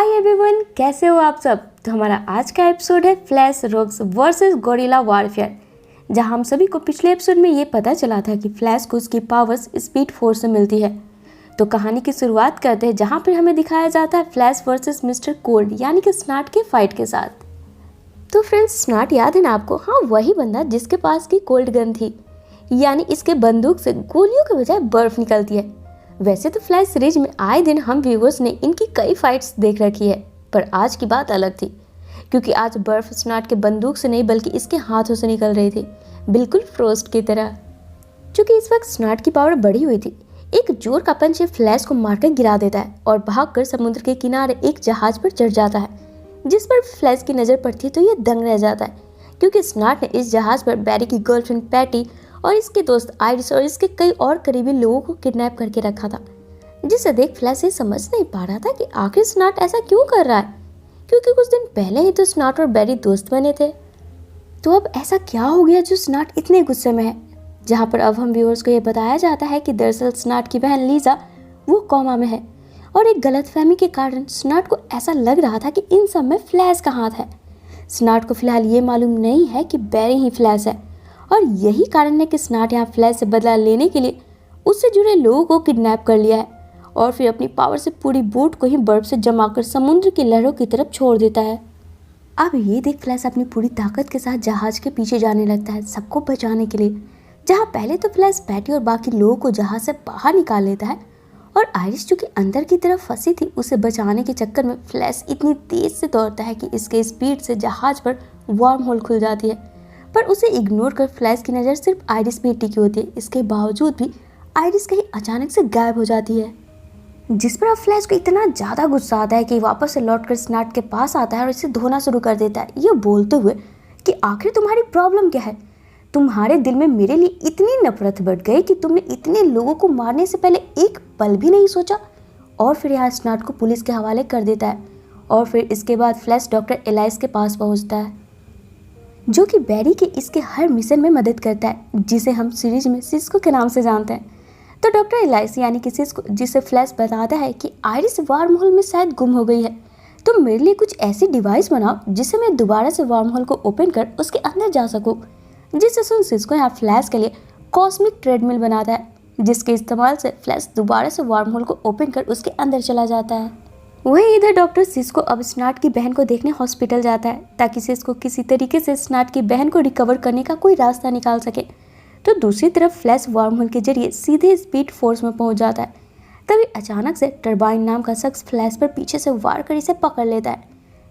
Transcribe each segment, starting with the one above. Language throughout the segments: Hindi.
हाय एवरीवन, कैसे हो आप सब। तो हमारा आज का एपिसोड है flash rogues versus guerrilla warfare, जहां हम सभी को पिछले एपिसोड में ये पता चला था कि फ्लैश को उसकी पावर्स स्पीड फोर्स से मिलती है। तो कहानी की शुरुआत करते हैं जहां पर हमें दिखाया जाता है फ्लैश वर्सेस मिस्टर कोल्ड यानी कि स्नार्ट के फाइट के साथ। तो फ्रेंड्स, स्नार्ट याद है ना आपको? हाँ, वही बंदा जिसके पास की कोल्ड गन थी, यानी इसके बंदूक से गोलियों के बजाय बर्फ निकलती है। वैसे तो फ्लैश सीरीज में आए दिन हम व्यूअर्स ने इनकी कई फाइट्स देख रखी है, पर आज की बात अलग थी, क्योंकि आज बर्फ स्नार्ट के बंदूक से नहीं बल्कि इसके हाथों से निकल रही थी, बिल्कुल फ्रोस्ट की तरह। क्योंकि इस वक्त स्नार्ट की पावर बढ़ी हुई थी, एक जोर का पंच फ्लैश को मारकर गिरा देता है और भागकर समुद्र के किनारे एक जहाज पर चढ़ जाता है, जिस पर फ्लैश की नज़र पड़ती है तो ये दंग रह जाता है, क्योंकि स्नार्ट ने इस जहाज पर बैरी की गर्लफ्रेंड पैटी और इसके दोस्त आइरिस और इसके कई और करीबी लोगों को किडनैप करके रखा था, जिसे देख फ्लैश ये समझ नहीं पा रहा था कि आखिर स्नार्ट ऐसा क्यों कर रहा है, क्योंकि कुछ दिन पहले ही तो स्नार्ट और बैरी दोस्त बने थे। तो अब ऐसा क्या हो गया जो स्नार्ट इतने गुस्से में है, जहाँ पर अब हम व्यूअर्स को ये बताया जाता है कि दरअसल स्नार्ट की बहन लीजा वो कोमा में है और एक गलतफहमी के कारण स्नार्ट को ऐसा लग रहा था कि इन सब में फ्लैश का हाथ है। स्नार्ट को फिलहाल ये मालूम नहीं है कि बैरी ही फ्लैश है, और यही कारण है कि स्नार्ट यहाँ फ्लैश से बदला लेने के लिए उससे जुड़े लोगों को किडनैप कर लिया है और फिर अपनी पावर से पूरी बोट को ही बर्फ से जमाकर समुद्र की लहरों की तरफ छोड़ देता है। अब ये देख फ्लैश अपनी पूरी ताकत के साथ जहाज के पीछे जाने लगता है सबको बचाने के लिए, जहाँ पहले तो फ्लैश पैटी और बाकी लोगों को जहाज से बाहर निकाल लेता है, और आइरिस जो कि अंदर की तरफ फंसी थी उसे बचाने के चक्कर में फ्लैश इतनी तेज से दौड़ता है कि इसके स्पीड से जहाज पर वार्म होल खुल जाती है, पर उसे इग्नोर कर फ्लैश की नज़र सिर्फ आइरिस पे टिकी होती है। इसके बावजूद भी आइरिस कहीं अचानक से गायब हो जाती है, जिस पर अब फ्लैश को इतना ज़्यादा गुस्सा आता है कि वापस से लौटकर स्नार्ट के पास आता है और इसे धोना शुरू कर देता है, ये बोलते हुए कि आखिर तुम्हारी प्रॉब्लम क्या है। तुम्हारे दिल में मेरे लिए इतनी नफरत बढ़ गई कि तुमने इतने लोगों को मारने से पहले एक पल भी नहीं सोचा। और फिर यहाँ स्नार्ट को पुलिस के हवाले कर देता है, और फिर इसके बाद फ्लैश डॉक्टर एलाइस के पास पहुँचता है, जो कि बैरी के इसके हर मिशन में मदद करता है, जिसे हम सीरीज में सिस्को के नाम से जानते हैं। तो डॉक्टर एलाइस यानी कि सिस्को, जिसे फ्लैश बताता है कि आइरिस वार्म होल में शायद गुम हो गई है, तो मेरे लिए कुछ ऐसी डिवाइस बनाओ जिससे मैं दोबारा से वार्म होल को ओपन कर उसके अंदर जा सकूं। जिससे सुन सिस्को यहाँ फ्लैश के लिए कॉस्मिक ट्रेडमिल बनाता है, जिसके इस्तेमाल से फ्लैश दोबारा से वार्म होल को ओपन कर उसके अंदर चला जाता है। वहीं इधर डॉक्टर सिस्को अब स्नार्ट की बहन को देखने हॉस्पिटल जाता है, ताकि सिस्को किसी तरीके से स्नार्ट की बहन को रिकवर करने का कोई रास्ता निकाल सके। तो दूसरी तरफ फ्लैश वार्म होल के जरिए सीधे स्पीड फोर्स में पहुंच जाता है। तभी अचानक से टरबाइन नाम का शख्स फ्लैश पर पीछे से वार कर इसे पकड़ लेता है,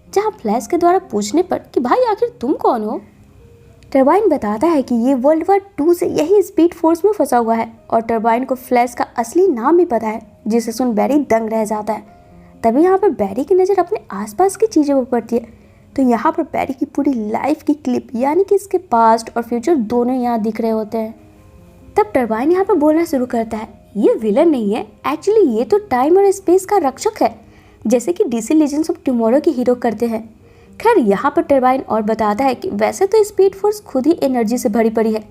जहां फ्लैश के द्वारा पूछने पर कि भाई आखिर तुम कौन हो, टरबाइन बताता है कि ये वर्ल्ड वार 2 से यही स्पीड फोर्स में फंसा हुआ है, और टरबाइन को फ्लैश का असली नाम भी पता है, जिसे सुन बैरी दंग रह जाता है। तभी यहाँ पर बैरी की नज़र अपने आसपास की चीज़ों पर पड़ती है, तो यहाँ पर बैरी की पूरी लाइफ की क्लिप यानी कि इसके पास्ट और फ्यूचर दोनों यहाँ दिख रहे होते हैं। तब टरबाइन यहाँ पर बोलना शुरू करता है, ये विलन नहीं है, एक्चुअली ये तो टाइम और स्पेस का रक्षक है, जैसे कि डीसी लीजेंड्स ऑफ टुमारो के हीरो करते हैं। खैर यहाँ पर टरबाइन और बताता है कि वैसे तो स्पीड फोर्स खुद ही एनर्जी से भरी पड़ी है,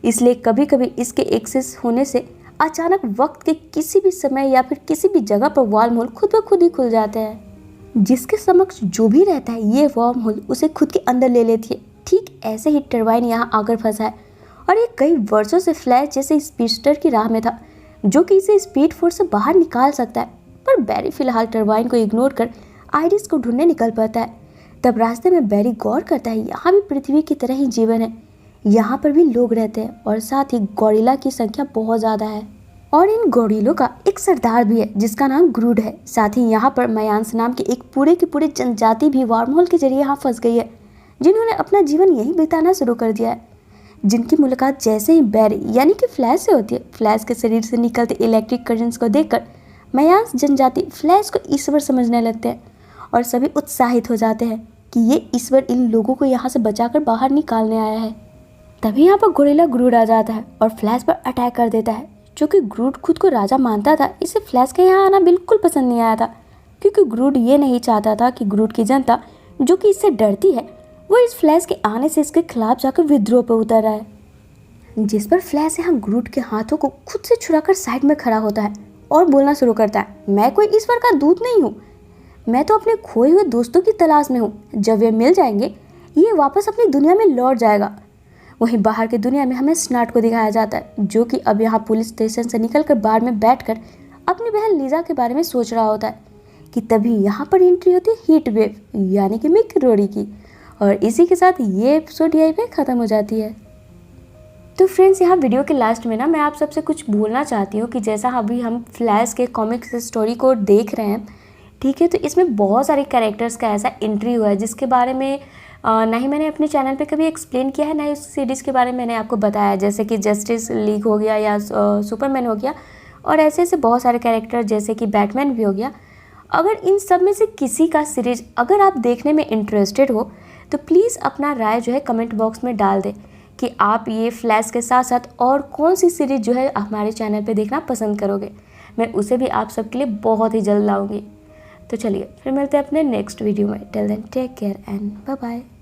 इसलिए कभी कभी इसके एक्सेस होने से अचानक वक्त के किसी भी समय या फिर किसी भी जगह पर वार्म होल खुद ब खुद ही खुल जाते हैं, जिसके समक्ष जो भी रहता है ये वार्म होल उसे खुद के अंदर ले लेती है। ठीक ऐसे ही टरबाइन यहाँ आकर फंसा है, और ये कई वर्षों से फ्लैश जैसे स्पीडस्टर की राह में था, जो कि इसे स्पीड फोर्स से बाहर निकाल सकता है। पर बैरी फिलहाल टरबाइन को इग्नोर कर आइरिस को ढूंढने निकल पाता है। तब रास्ते में बैरी गौर करता है यहाँ भी पृथ्वी की तरह ही जीवन है, यहाँ पर भी लोग रहते हैं और साथ ही गोरिल्ला की संख्या बहुत ज़्यादा है, और इन गोरिल्लों का एक सरदार भी है जिसका नाम ग्रूड है। साथ ही यहाँ पर मयांस नाम की एक पूरे की पूरे जनजाति भी वार्म होल के जरिए यहाँ फंस गई है, जिन्होंने अपना जीवन यहीं बिताना शुरू कर दिया है, जिनकी मुलाकात जैसे ही बैरी यानी कि फ्लैश से होती है, फ्लैश के शरीर से निकलते इलेक्ट्रिक करंट्स को देखकर मयांस जनजाति फ्लैश को ईश्वर समझने लगते हैं, और सभी उत्साहित हो जाते हैं कि ये ईश्वर इन लोगों को यहाँ से बचाकर बाहर निकालने आया है। तभी यहाँ पर गोरिल्ला ग्रूड आ जाता है और फ्लैश पर अटैक कर देता है। जो कि ग्रूड खुद को राजा मानता था, इसे फ्लैश के यहाँ आना बिल्कुल पसंद नहीं आया था, क्योंकि ग्रूड ये नहीं चाहता था कि ग्रूड की जनता जो कि इससे डरती है वो इस फ्लैश के आने से इसके खिलाफ जाकर विद्रोह पर उतर रहा है। जिस पर फ्लैश यहाँ ग्रूड के हाथों को खुद से छुड़ाकर साइड में खड़ा होता है और बोलना शुरू करता है, मैं कोई ईश्वर का दूत नहीं हूँ, मैं तो अपने खोए हुए दोस्तों की तलाश में हूँ। जब वे मिल जाएंगे ये वापस अपनी दुनिया में लौट जाएगा। वहीं बाहर की दुनिया में हमें स्नार्ट को दिखाया जाता है, जो कि अब यहाँ पुलिस स्टेशन से निकलकर बार में बैठकर अपनी बहन लीजा के बारे में सोच रहा होता है कि तभी यहाँ पर एंट्री होती है हीट वेव यानी कि मिक रोरी की। और इसी के साथ ये एपिसोड यहीं पे ख़त्म हो जाती है। तो फ्रेंड्स, यहाँ वीडियो के लास्ट में ना मैं आप सबसे कुछ बोलना चाहती हूँ कि जैसा अभी हम फ्लैश के कॉमिक्स स्टोरी को देख रहे हैं, ठीक है, तो इसमें बहुत सारे कैरेक्टर्स का ऐसा एंट्री हुआ है जिसके बारे में ना ही मैंने अपने चैनल पे कभी एक्सप्लेन किया है, ना ही उस सीरीज़ के बारे में मैंने आपको बताया, जैसे कि जस्टिस लीग हो गया या सुपरमैन हो गया, और ऐसे ऐसे बहुत सारे कैरेक्टर जैसे कि बैटमैन भी हो गया। अगर इन सब में से किसी का सीरीज अगर आप देखने में इंटरेस्टेड हो तो प्लीज़ अपना राय जो है कमेंट बॉक्स में डाल दें कि आप ये फ्लैश के साथ साथ और कौन सी सीरीज जो है हमारे चैनल पे देखना पसंद करोगे। मैं उसे भी आप सबके लिए बहुत ही जल्द लाऊंगी। तो चलिए फिर मिलते हैं अपने नेक्स्ट वीडियो में। Till then take care and bye bye.